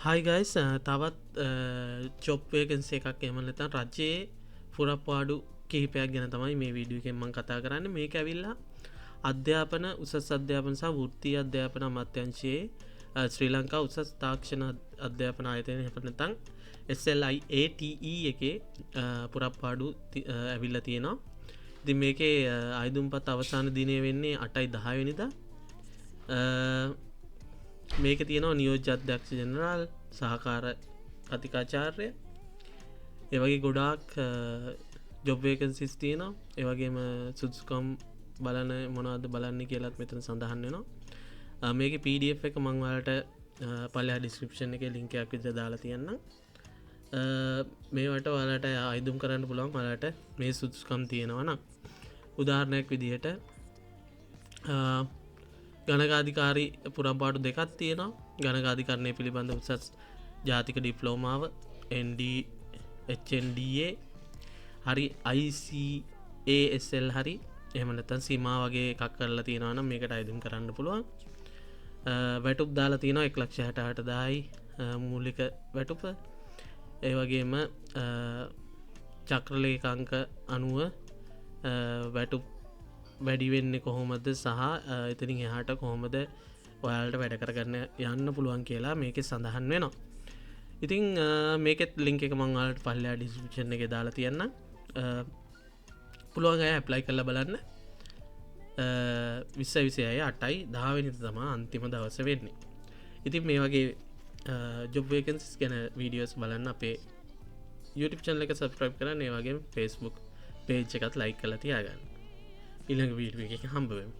හයි guys තවත් chop vacancy එකක් එහෙම නැත්නම් රජයේ පුරප්පාඩු කිහිපයක් ගැන තමයි මේ වීඩියෝ එකෙන් මම කතා කරන්නේ. මේක ඇවිල්ලා අධ්‍යාපන උසස් අධ්‍යාපන සහ වෘත්තීය අධ්‍යාපන අමාත්‍යාංශයේ ශ්‍රී ලංකා උසස් තාක්ෂණ අධ්‍යාපන ආයතනය එහෙම නැත්නම් SLIATE එකේ පුරප්පාඩු ඇවිල්ලා තියෙනවා. ඉතින් මේකේ ආයුධම්පත් අවසාන දිනය වෙන්නේ 8/10 වෙනිදා. මේක තියෙනවා නියෝජ්‍ය අධ්‍යක්ෂ ජෙනරාල් සහකාර කතිකාචාර්ය ඒවගේ ගොඩාක් ජොබ් වේකන්සිස් තියෙනවා. ඒවගේම සුදුසුකම් බලන මොනවද බලන්න කියලත් මෙතන සඳහන් වෙනවා. මේක PDF එක මං ඔයාලට පල්ලෙහා ඩිස්ක්‍රිප්ෂන් එකේ ලින්ක් එකක් විතර දාලා තියන්නම්. මේවට ඔයාලට ආයුධම් කරන්න පුළුවන් ඔයාලට මේ සුදුසුකම් තියෙනවා නම්. උදාහරණයක් විදිහට ගණකාධිකාරී පුරප්පාඩු දෙකක් තියෙනවා. ගණකාධිකරණය පිළිබඳ උසස් ජාතික ඩිප්ලෝමාව HNDA හරි ICASL හරි එහෙම නැත්නම් සීමා වගේ එකක් කරලා තියෙනවා නම් මේකට ආයුධම් කරන්න පුළුවන්. වැටුප් දාලා තියෙනවා 1,68,000යි මූලික වැටුප. ඒ වගේම චක්‍රලේඛාංක 90 වැටුප් වැඩි වෙන්නේ කොහොමද සහ එතනින් එහාට කොහොමද ඔයාලට වැඩ කරගන්න යන්න පුළුවන් කියලා මේකේ සඳහන් වෙනවා. ඉතින් මේකෙත් ලින්ක් එක මම ඔයාලට පල්ලෙහා ඩිස්ක්‍රිප්ෂන් එකේ දාලා තියන්නම්. පුළුවන් අය ඇප්ලයි කරලා බලන්න. 2026 8/10 තමයි අන්තිම දවස වෙන්නේ. ඉතින් මේ වගේ ජොබ් වේකන්සිස් ගැන වීඩියෝස් බලන්න අපේ YouTube channel එක subscribe කරන්න. ඒ වගේම Facebook page එකත් like කරලා තියාගන්න. ඊළඟ වීඩියෝ එකකින් හම්බ වෙමු.